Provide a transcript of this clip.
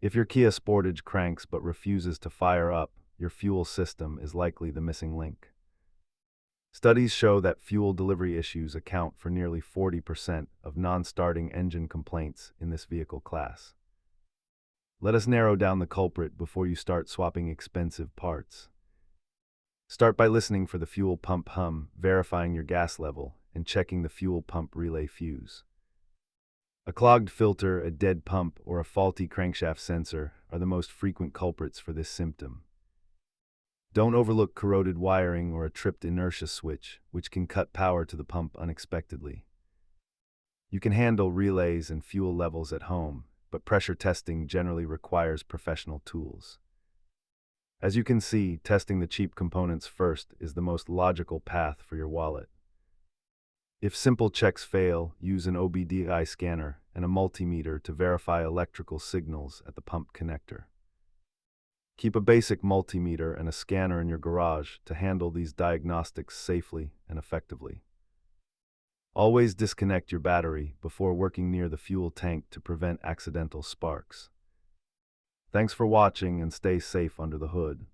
If your Kia Sportage cranks but refuses to fire up, your fuel system is likely the missing link. Studies show that fuel delivery issues account for nearly 40% of non-starting engine complaints in this vehicle class. Let us narrow down the culprit before you start swapping expensive parts. Start by listening for the fuel pump hum, verifying your gas level, and checking the fuel pump relay fuse. A clogged filter, a dead pump, or a faulty crankshaft sensor are the most frequent culprits for this symptom. Don't overlook corroded wiring or a tripped inertia switch, which can cut power to the pump unexpectedly. You can handle relays and fuel levels at home, but pressure testing generally requires professional tools. As you can see, testing the cheap components first is the most logical path for your wallet. If simple checks fail, use an OBDI scanner and a multimeter to verify electrical signals at the pump connector. Keep a basic multimeter and a scanner in your garage to handle these diagnostics safely and effectively. Always disconnect your battery before working near the fuel tank to prevent accidental sparks. Thanks for watching and stay safe under the hood.